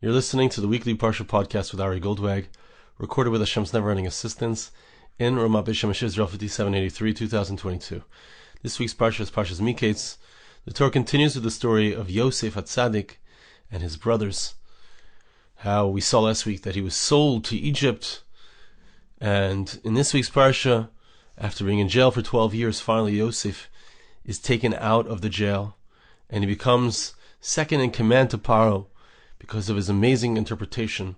You're listening to the weekly Parsha Podcast with Ari Goldwag, recorded with Hashem's never-ending assistance in Ramat Beit Shemesh Israel 5783, 2022. This week's Parsha is Parsha's Mikeitz. The Torah continues with the story of Yosef HaTzadik and his brothers. How we saw last week that he was sold to Egypt, and in this week's Parsha, after being in jail for 12 years, finally Yosef is taken out of the jail, and he becomes second in command to Paro because of his amazing interpretation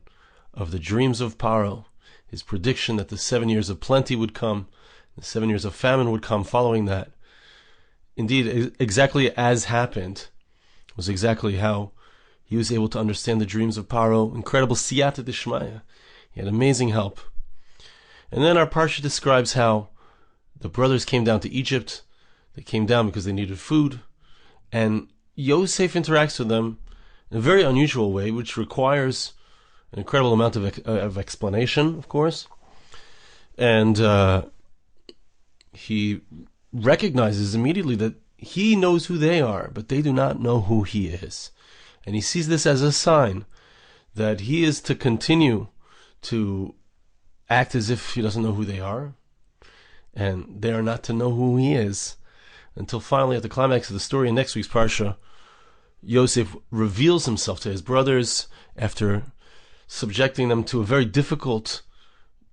of the dreams of Paro, his prediction that the 7 years of plenty would come, the 7 years of famine would come following that. Indeed, exactly as happened was exactly how he was able to understand the dreams of Paro. Incredible siyata d'shmaya. He had amazing help. And then our Parsha describes how the brothers came down to Egypt. They came down because they needed food. And Yosef interacts with them in a very unusual way, which requires an incredible amount of explanation, of course. And he recognizes immediately that he knows who they are, but they do not know who he is. And he sees this as a sign that he is to continue to act as if he doesn't know who they are, and they are not to know who he is, until finally at the climax of the story in next week's Parsha, Yosef reveals himself to his brothers after subjecting them to a very difficult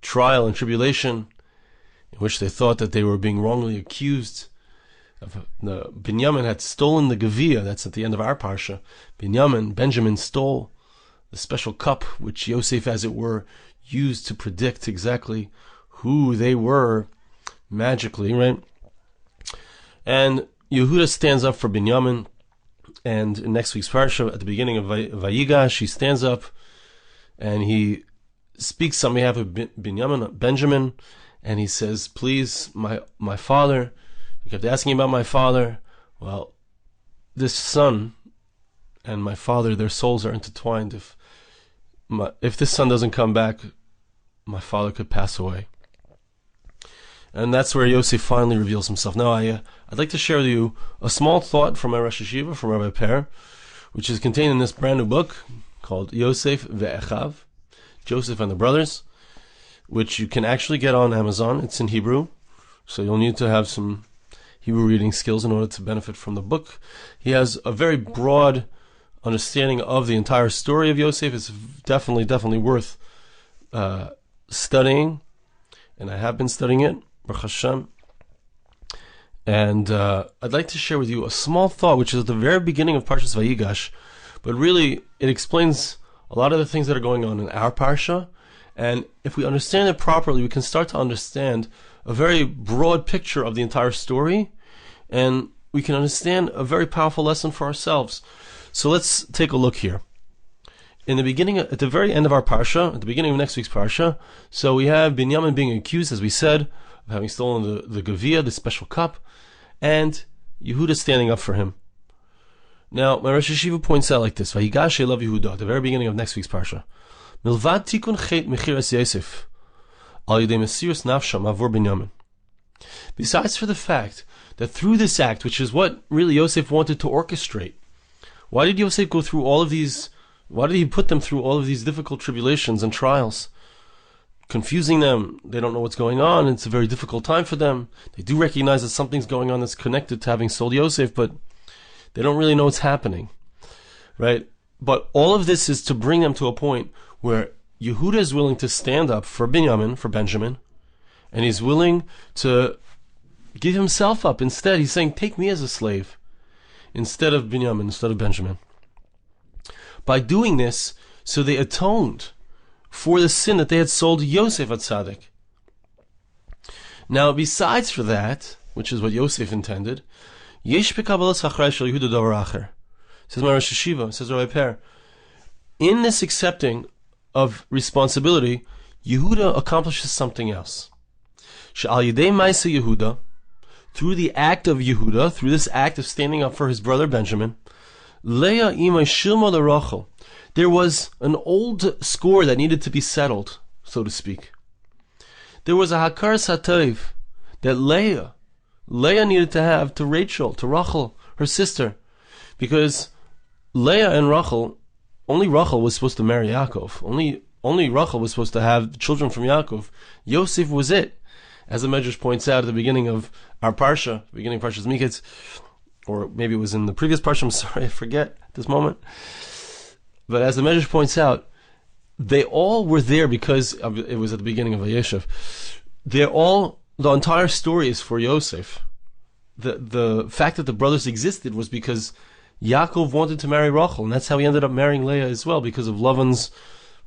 trial and tribulation, in which they thought that they were being wrongly accused. Binyamin had stolen the Gevia. That's at the end of our Parsha. Benjamin stole the special cup, which Yosef, as it were, used to predict exactly who they were magically, right? And Yehuda stands up for Binyamin, and in next week's Parsha, at the beginning of Vayigash, he stands up and he speaks on behalf of Benjamin, and he says, please, my father, you kept asking about my father. Well, this son and my father, their souls are intertwined. If this son doesn't come back, my father could pass away. And that's where Yosef finally reveals himself. Now, I'd like to share with you a small thought from my Rosh Hashiva, from Rabbi Per, which is contained in this brand new book called Yosef ve'echav, Joseph and the Brothers, which you can actually get on Amazon. It's in Hebrew, so you'll need to have some Hebrew reading skills in order to benefit from the book. He has a very broad understanding of the entire story of Yosef. It's definitely worth studying, and I have been studying it, Baruch Hashem. And I'd like to share with you a small thought, which is at the very beginning of Parshas Vayigash, but really it explains a lot of the things that are going on in our Parsha. And if we understand it properly, we can start to understand a very broad picture of the entire story, and we can understand a very powerful lesson for ourselves. So let's take a look here. In the beginning, at the very end of our Parsha, at the beginning of next week's Parsha, so we have Binyamin being accused, as we said, of having stolen the Gevia, the special cup, and Yehuda standing up for him. Now, my Rosh Hashiva points out like this, Vayigash Elav Yehuda, at the very beginning of next week's Parsha. Milvad tikun chet mechiras Yosef, al yedei mesirus nafsham avor Binyamin. Besides for the fact that through this act, which is what really Yosef wanted to orchestrate, why did Yosef go through all of these, why did he put them through all of these difficult tribulations and trials? Confusing them, they don't know what's going on, it's a very difficult time for them. They do recognize that something's going on that's connected to having sold Yosef, but they don't really know what's happening, right? But all of this is to bring them to a point where Yehuda is willing to stand up for Benjamin, and he's willing to give himself up. Instead, he's saying, take me as a slave, instead of Binyamin, instead of Benjamin. By doing this, so they atoned for the sin that they had sold Yosef HaTzadik. Now, besides for that, which is what Yosef intended, Yesh b'kabbalas hachrayus shel Yehuda davar acher. Says my Rosh Hashiva, says Rabbi Per, in this accepting of responsibility, Yehuda accomplishes something else. She'al yedei ma'aseh Yehuda, through the act of Yehuda, through this act of standing up for his brother Benjamin, Leah imay shilma l'Rachel, there was an old score that needed to be settled, so to speak. There was a hakar satayv that Leah needed to have to Rachel, to Rachel, her sister, because Leah and Rachel only Rachel was supposed to marry Yaakov. Only Rachel was supposed to have children from Yaakov. Yosef was it. As the Medrash points out at the beginning of our Parsha, beginning of Parsha's Mikeitz, or maybe it was in the previous Parsha, I'm sorry, I forget at this moment. But as the Medrash points out, they all were there because it was at the beginning of Yosef. The entire story is for Yosef. The fact that the brothers existed was because Yaakov wanted to marry Rachel, and that's how he ended up marrying Leah as well, because of Lavan's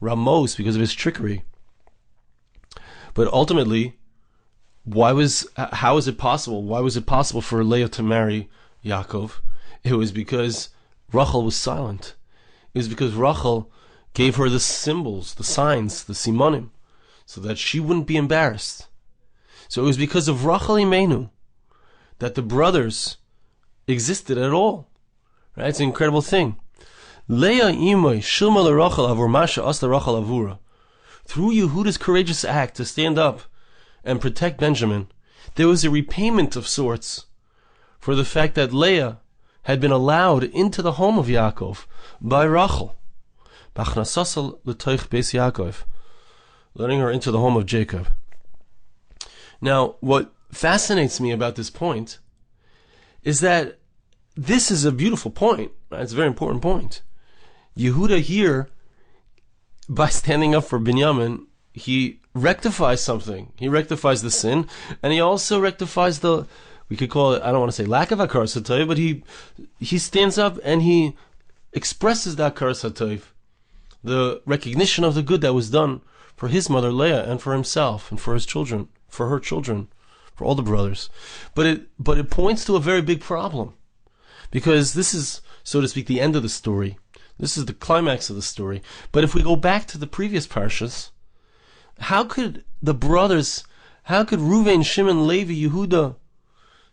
Ramos, because of his trickery. But ultimately, how is it possible? Why was it possible for Leah to marry Yaakov? It was because Rachel was silent. It was because Rachel gave her the symbols, the signs, the simonim, so that she wouldn't be embarrassed. So it was because of Rachel Imenu that the brothers existed at all. Right? It's an incredible thing. Leah imay shilma leRachel avur masha asla Rachel avura. Through Yehuda's courageous act to stand up and protect Benjamin, there was a repayment of sorts for the fact that Leah had been allowed into the home of Yaakov by Rachel, letting her into the home of Jacob. Now, what fascinates me about this point is that this is a beautiful point. Right? It's a very important point. Yehuda here, by standing up for Binyamin, he rectifies something. He rectifies the sin, and he also rectifies we could call it, I don't want to say lack of hakaras hatov, but he stands up and he expresses that hakaras hatov, the recognition of the good that was done for his mother Leah and for himself and for his children, for her children, for all the brothers. But it points to a very big problem, because this is, so to speak, the end of the story. This is the climax of the story. But if we go back to the previous parshas, how could Reuven, Shimon, Levi, Yehuda,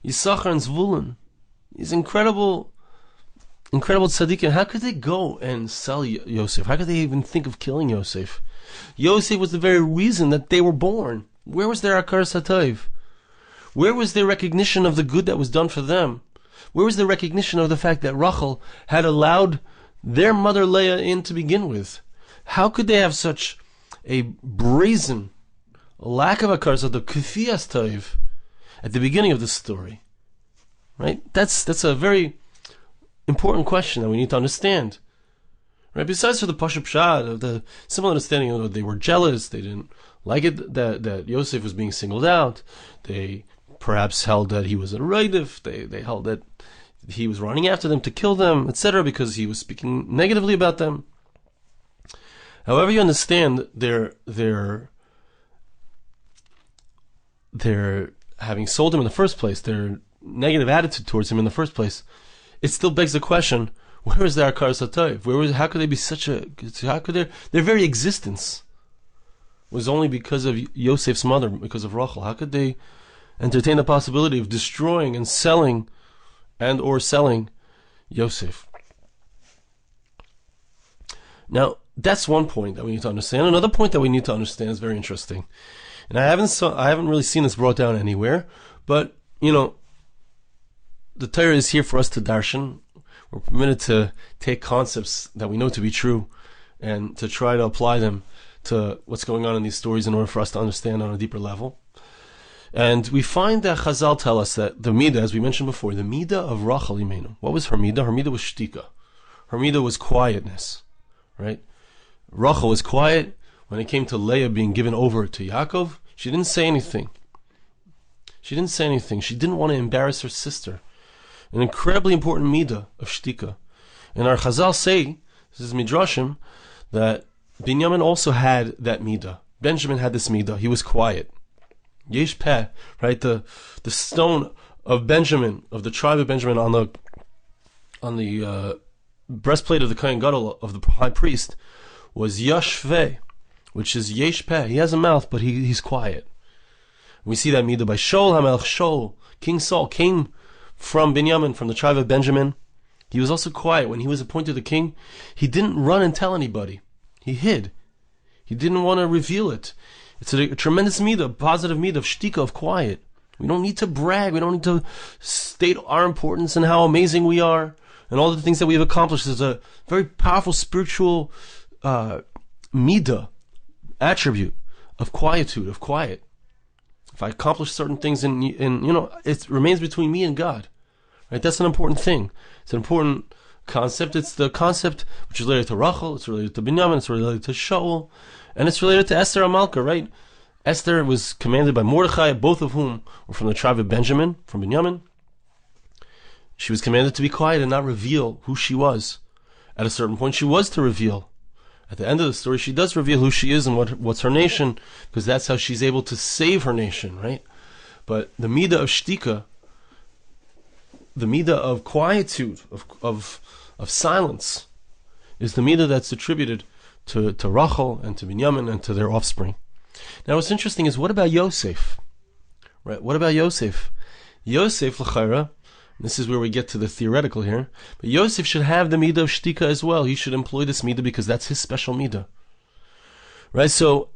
Yisachar, and Zvulun, these incredible tzaddikim, how could they go and sell Yosef? How could they even think of killing Yosef? Yosef was the very reason that they were born. Where was their hakaras hatov? Where was their recognition of the good that was done for them? Where was the recognition of the fact that Rachel had allowed their mother Leah in to begin with? How could they have such a brazen lack of hakaras hatov, kefiyas tov, at the beginning of the story? Right? That's a very important question that we need to understand. Right? Besides for the Parsha Pshat, of the simple understanding of they were jealous, they didn't like it that Yosef was being singled out, they perhaps held that he was a reitiv, they held that he was running after them to kill them, etc., because he was speaking negatively about them. However you understand their having sold him in the first place, their negative attitude towards him in the first place, it still begs the question, where is their hakaras hatov? How could they be their very existence was only because of Yosef's mother, because of Rachel? How could they entertain the possibility of destroying and selling Yosef? Now, that's one point that we need to understand. Another point that we need to understand is very interesting. And I haven't really seen this brought down anywhere, but, the Torah is here for us to darshan. We're permitted to take concepts that we know to be true and to try to apply them to what's going on in these stories in order for us to understand on a deeper level. And we find that Chazal tell us that the middah, as we mentioned before, the middah of Rachel Imenu. What was her middah? Her middah was shtika. Her middah was quietness, right? Rachel was quiet when it came to Leah being given over to Yaakov. She didn't say anything. She didn't want to embarrass her sister. An incredibly important middah of shtika. And our Chazal say, this is Midrashim, that Binyamin also had that middah. Benjamin had this middah. He was quiet. Yesh peh, right? The stone of Benjamin, of the tribe of Benjamin, on the breastplate of the Kohen Gadol, of the high priest, was Yashveh, which is Yesh peh. He has a mouth, but he's quiet. We see that middah by Shaul HaMelech. Shaul, King Saul, came from Binyamin, from the tribe of Benjamin. He was also quiet. When he was appointed the king, he didn't run and tell anybody. He hid. He didn't want to reveal it. It's a tremendous middah, a positive middah of shtika, of quiet. We don't need to brag. We don't need to state our importance and how amazing we are. and all the things that we've accomplished. There's a very powerful spiritual middah, attribute of quietude, of quiet. If I accomplish certain things, it remains between me and God. Right? That's an important thing. It's an important concept. It's the concept which is related to Rachel, it's related to Binyamin, it's related to Shaul, and it's related to Esther and Malka, right? Esther was commanded by Mordechai, both of whom were from the tribe of Benjamin, from Binyamin. She was commanded to be quiet and not reveal who she was. At a certain point, she was to reveal. At the end of the story, she does reveal who she is and what's her nation, because that's how she's able to save her nation, right? But the middah of shtika, the middah of quietude, of silence, is the middah that's attributed to Rachel and to Binyamin and to their offspring. Now, what's interesting is, what about Yosef? Right? What about Yosef? Yosef, l'chaira, this is where we get to the theoretical here, but Yosef should have the middah of shtika as well. He should employ this middah because that's his special middah. Right? So,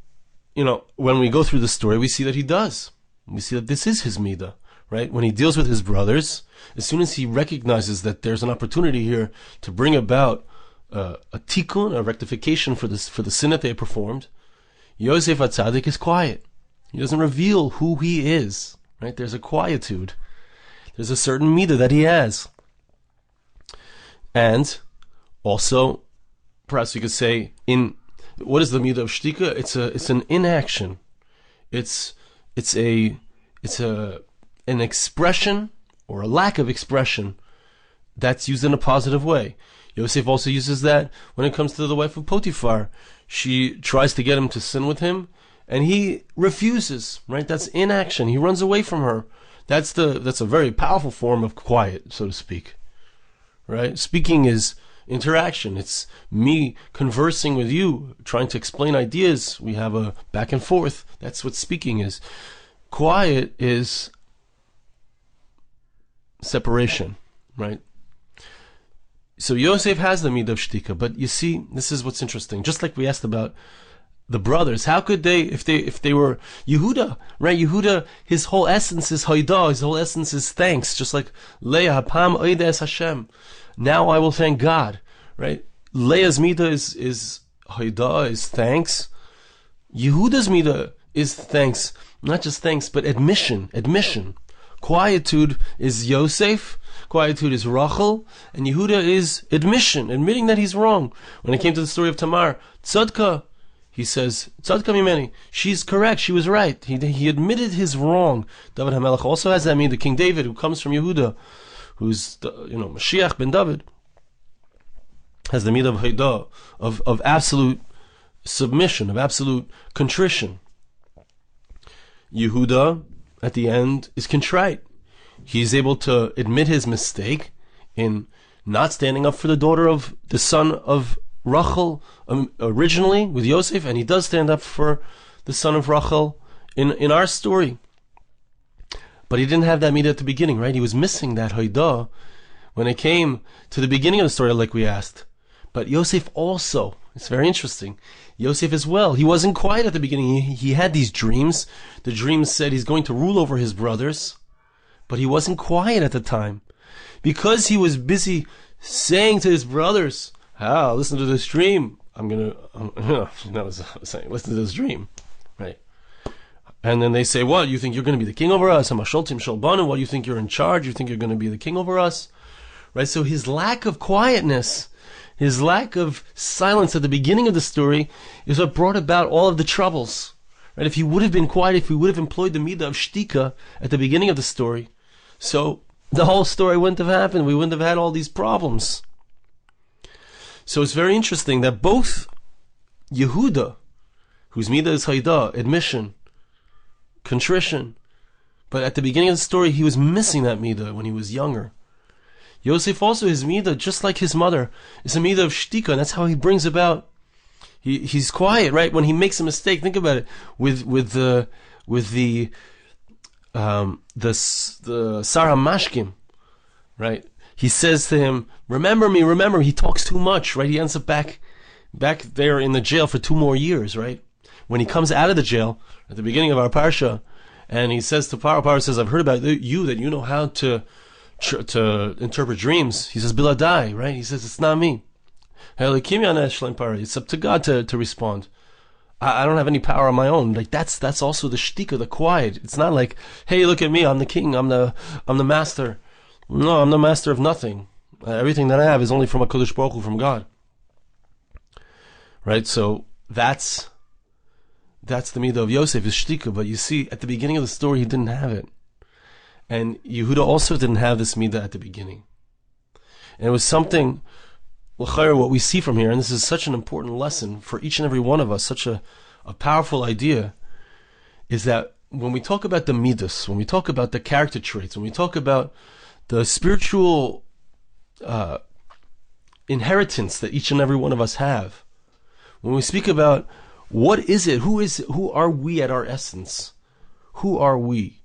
when we go through the story, we see that he does. We see that this is his middah. Right? When he deals with his brothers, as soon as he recognizes that there's an opportunity here to bring about a tikkun, a rectification for the sin that they performed, Yosef HaTzadik is quiet. He doesn't reveal who he is. Right? There's a quietude. There's a certain middah that he has. And also, perhaps you could say, what is the middah of shtika? It's an inaction. It's an expression or a lack of expression that's used in a positive way. Yosef also uses that when it comes to the wife of Potiphar. She tries to get him to sin with him, and he refuses. Right? That's inaction. He runs away from her. That's a very powerful form of quiet, so to speak. Right? Speaking is interaction. It's me conversing with you, trying to explain ideas. We have a back and forth. That's what speaking is. Quiet is separation, right? So Yosef has the middah of shtika, but you see, this is what's interesting. Just like we asked about the brothers, how could they, if they were Yehuda, right? Yehuda, his whole essence is hoidah, his whole essence is thanks, just like Leah, hapam oida es Hashem. Now I will thank God, right? Leah's middah is hoidah, is thanks. Yehuda's middah is thanks, not just thanks, but admission. Quietude is Yosef, quietude is Rachel, and Yehuda is admitting that he's wrong. When it came to the story of Tamar, tzadka, he says, tzadka mimeni, she's correct, she was right. He admitted his wrong. David HaMelech also has that middah. King David, who comes from Yehuda, who's Mashiach ben David, has the middah of hoidah, of absolute submission, of absolute contrition. Yehuda, at the end, is contrite. He's able to admit his mistake in not standing up for the daughter of the son of Rachel originally with Yosef, and he does stand up for the son of Rachel in our story. But he didn't have that middah at the beginning, right? He was missing that hoidah when it came to the beginning of the story, like we asked. But Yosef also, it's very interesting, Yosef as well, he wasn't quiet at the beginning. He had these dreams. The dreams said he's going to rule over his brothers, but he wasn't quiet at the time. Because he was busy saying to his brothers, listen to this dream. Listen to this dream. Right? And then they say, what, you think you're going to be the king over us? What, you think you're in charge? You think you're going to be the king over us? Right? So his lack of quietness, his lack of silence at the beginning of the story is what brought about all of the troubles. Right? If he would have been quiet, if he would have employed the middah of shtika at the beginning of the story, so the whole story wouldn't have happened. We wouldn't have had all these problems. So it's very interesting that both Yehuda, whose middah is hoidah, admission, contrition, but at the beginning of the story he was missing that middah when he was younger. Yosef also, his middah, just like his mother, is a middah of shtika, and that's how he brings about. He's quiet, right? When he makes a mistake, think about it. With the Sarah Mashkim, right? He says to him, remember me, remember. He talks too much, right? He ends up back there in the jail for 2 more years, right? When he comes out of the jail at the beginning of our Parsha, and he says to Parsha says, I've heard about you, that you know how to to interpret dreams. He says, Biladai, right? He says, it's not me. It's up to God to respond. I don't have any power on my own. Like that's also the shtika, the quiet. It's not like, hey, look at me, I'm the king, I'm the master. No, I'm the master of nothing. Everything that I have is only from HaKadosh Baruch Hu, from God. Right? So that's the middah of Yosef, is shtika. But you see, at the beginning of the story, he didn't have it. And Yehuda also didn't have this middah at the beginning. And it was something, what we see from here, and this is such an important lesson for each and every one of us, such a powerful idea, is that when we talk about the middas, when we talk about the character traits, when we talk about the spiritual inheritance that each and every one of us have, when we speak about what is it, who are we at our essence? Who are we?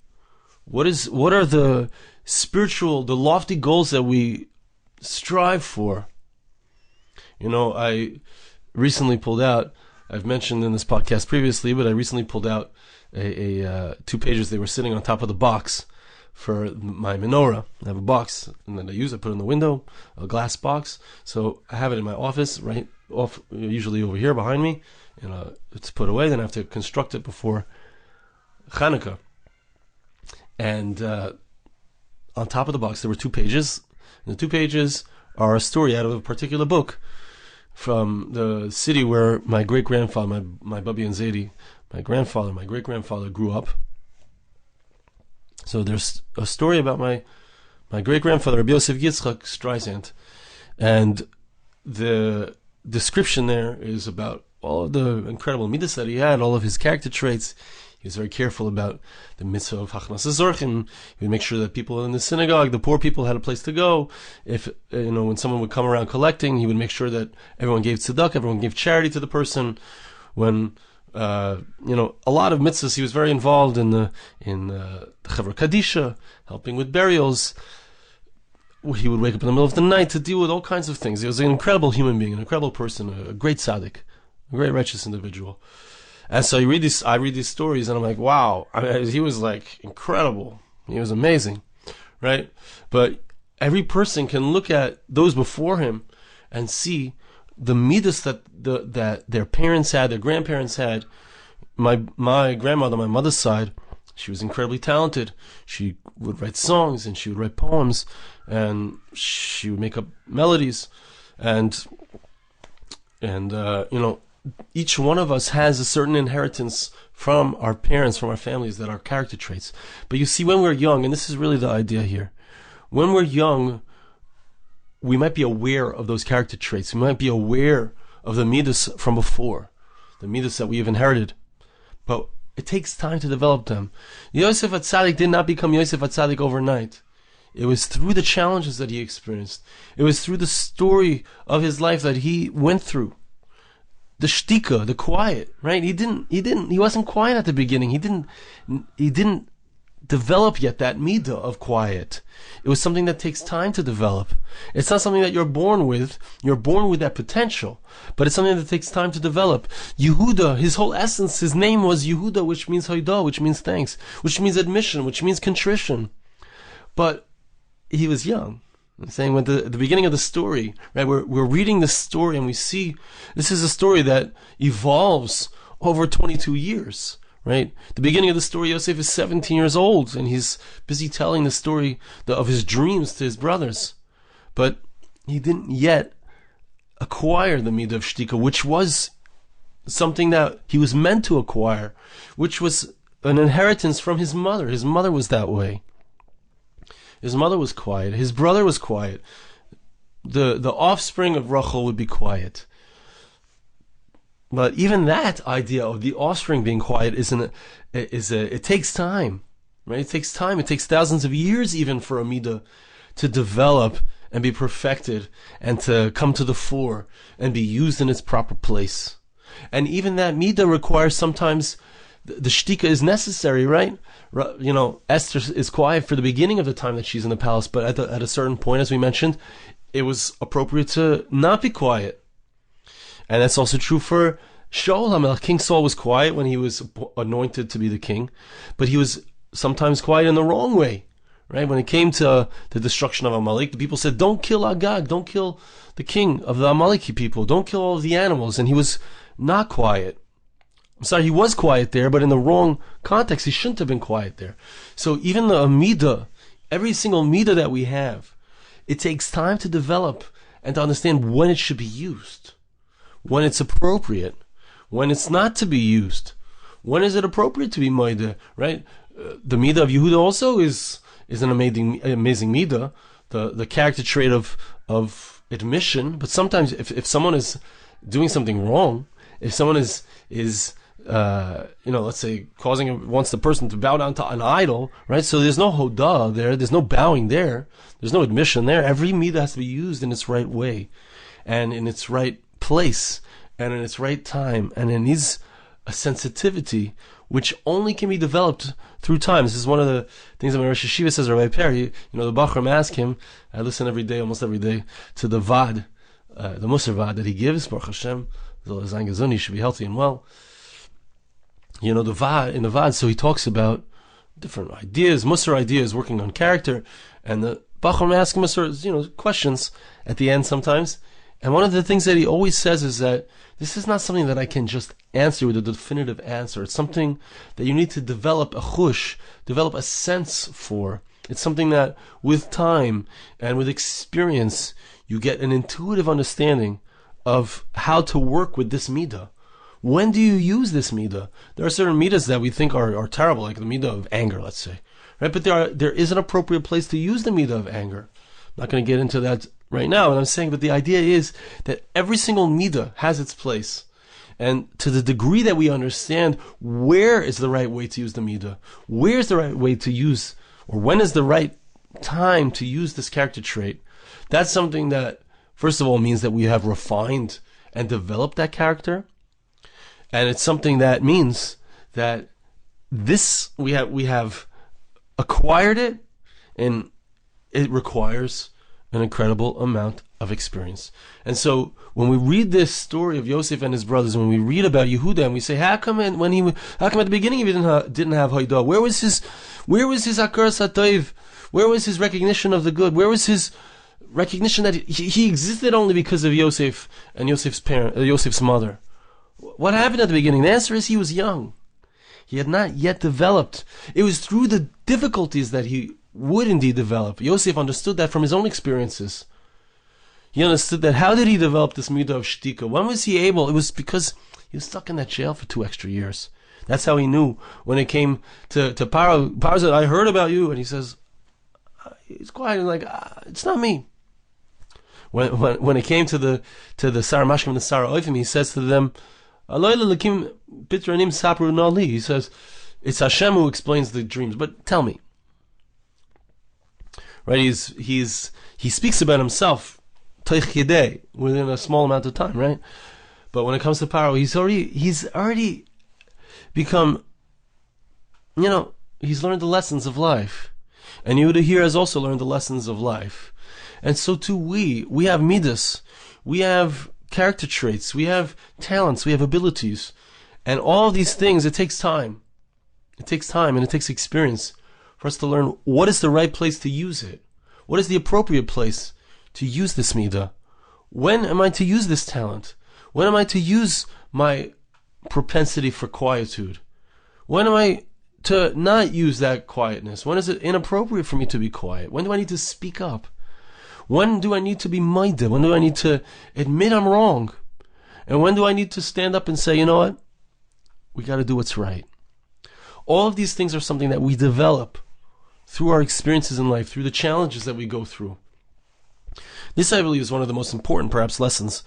What are the spiritual, the lofty goals that we strive for? You know, I recently pulled out, I've mentioned in this podcast previously, but I recently pulled out a 2 pages. They were sitting on top of the box for my menorah. I have a box, and then I put it in the window, a glass box. So I have it in my office, right off, usually over here behind me, and it's put away. Then I have to construct it before Hanukkah. And on top of the box, there were 2 pages. And the 2 pages are a story out of a particular book from the city where my great-grandfather, my Babi and Zaidi, my great-grandfather grew up. So there's a story about my great-grandfather, Rabbi Yosef Yitzchak Streisand, and the description there is about all of the incredible middas that he had, all of his character traits. He was very careful about the mitzvah of Hachnas HaZorchim. He would make sure that people in the synagogue, the poor people, had a place to go. If, when someone would come around collecting, he would make sure that everyone gave tzedakah, everyone gave charity to the person. When, a lot of mitzvahs, he was very involved in the Chevra Kadisha, helping with burials. He would wake up in the middle of the night to deal with all kinds of things. He was an incredible human being, an incredible person, a great tzaddik, a great righteous individual. And so I read these stories, and I'm like, wow, he was like incredible. He was amazing, right? But every person can look at those before him and see the middas that their parents had, their grandparents had. My grandmother, my mother's side, she was incredibly talented. She would write songs, and she would write poems, and she would make up melodies, and each one of us has a certain inheritance from our parents, from our families, that are character traits. But you see, when we're young, and this is really the idea here, when we're young, we might be aware of those character traits. We might be aware of the middas from before, the middas that we have inherited. But it takes time to develop them. Yosef HaTzadik did not become Yosef HaTzadik overnight. It was through the challenges that he experienced. It was through the story of his life that he went through. The shtika, the quiet, right? He wasn't quiet at the beginning. He didn't develop yet that middah of quiet. It was something that takes time to develop. It's not something that you're born with. You're born with that potential, but it's something that takes time to develop. Yehuda, his whole essence, his name was Yehuda, which means hoidah, which means thanks, which means admission, which means contrition. But he was young. I'm saying, when the beginning of the story, right? We're reading the story, and we see this is a story that evolves over 22 years, right? The beginning of the story, Yosef is 17 years old, and he's busy telling the story of his dreams to his brothers, but he didn't yet acquire the middah of shtika, which was something that he was meant to acquire, which was an inheritance from his mother. His mother was that way. His mother was quiet. His brother was quiet. The offspring of Rachel would be quiet. But even that idea of the offspring being quiet it takes time, right? It takes time. It takes thousands of years even for a middah to develop and be perfected and to come to the fore and be used in its proper place. And even that middah requires sometimes the shtika is necessary, right? Esther is quiet for the beginning of the time that she's in the palace, but at a certain point, as we mentioned, it was appropriate to not be quiet. And that's also true for Shaul HaMelech. King Saul was quiet when he was anointed to be the king, but he was sometimes quiet in the wrong way, right? When it came to the destruction of Amalek, the people said, don't kill Agag, don't kill the king of the Amaleki people, don't kill all of the animals. And he was not quiet. I'm sorry, he was quiet there, but in the wrong context, he shouldn't have been quiet there. So even the middah, every single middah that we have, it takes time to develop and to understand when it should be used, when it's appropriate, when it's not to be used. When is it appropriate to be middah, right? The middah of Yehuda also is an amazing middah, the character trait of admission. But sometimes if someone is doing something wrong, if someone is let's say wants the person to bow down to an idol, right? So there's no hodah there, there's no bowing there, there's no admission there. Every middah has to be used in its right way, and in its right place, and in its right time, and it needs a sensitivity which only can be developed through time. This is one of the things that my Rosh Yeshiva says, Rabbi Perry. The Bachram ask him, I listen almost every day, to the Vad, the Musar Vad that he gives, Baruch Hashem, he should be healthy and well. The Vad, in the Vad, so he talks about different ideas, Musar ideas, working on character, and the Bachram asks him questions at the end sometimes. And one of the things that he always says is that this is not something that I can just answer with a definitive answer. It's something that you need to develop a chush, develop a sense for. It's something that with time and with experience, you get an intuitive understanding of how to work with this middah. When do you use this middah? There are certain middahs that we think are terrible, like the middah of anger, let's say, right? But there is an appropriate place to use the middah of anger. I'm not going to get into that right now, and I'm saying, but the idea is that every single middah has its place. And to the degree that we understand where is the right way to use the middah, where is the right way to use, or when is the right time to use this character trait, that's something that, first of all, means that we have refined and developed that character. And it's something that means that we have acquired it, and it requires an incredible amount of experience. And so when we read this story of Yosef and his brothers, when we read about Yehuda, and we say, how come at the beginning he didn't have Haidah? Where was his Akar Satayv? Where was his recognition of the good? Where was his recognition that he existed only because of Yosef and Yosef's mother? What happened at the beginning? The answer is he was young. He had not yet developed. It was through the difficulties that he would indeed develop. Yosef understood that from his own experiences. He understood that. How did he develop this middah of shtika? When was he able? It was because he was stuck in that jail for 2 extra years. That's how he knew when it came to Paro. Paro said, I heard about you. And he says, he's quiet and like, it's not me. When it came to the Sarah Mashkim and the Sarah Oifim, he says to them, he says, it's Hashem who explains the dreams, but tell me. Right? He speaks about himself within a small amount of time, right? But when it comes to Paro, he's already become, he's learned the lessons of life. And Yehuda here has also learned the lessons of life. And so too we have midas, we have character traits, we have talents, we have abilities. And all of these things, it takes time. It takes time and it takes experience for us to learn what is the right place to use it. What is the appropriate place to use this middah? When am I to use this talent? When am I to use my propensity for quietude? When am I to not use that quietness? When is it inappropriate for me to be quiet? When do I need to speak up? When do I need to be middah? When do I need to admit I'm wrong? And when do I need to stand up and say, you know what? We got to do what's right. All of these things are something that we develop through our experiences in life, through the challenges that we go through. This, I believe, is one of the most important, perhaps, lessons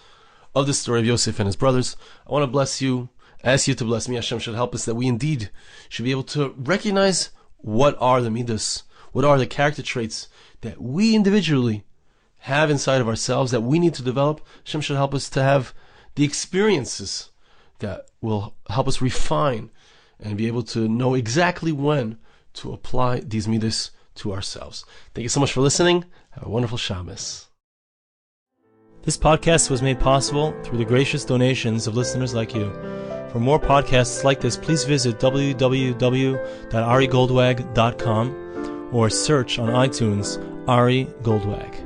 of the story of Yosef and his brothers. I want to bless you, ask you to bless me. Hashem should help us that we indeed should be able to recognize what are the middas, what are the character traits that we individually have inside of ourselves that we need to develop. Hashem should help us to have the experiences that will help us refine and be able to know exactly when to apply these middas to ourselves. Thank you so much for listening. Have a wonderful Shabbos. This podcast was made possible through the gracious donations of listeners like you. For more podcasts like this, please visit www.arigoldwag.com or search on iTunes Ari Goldwag.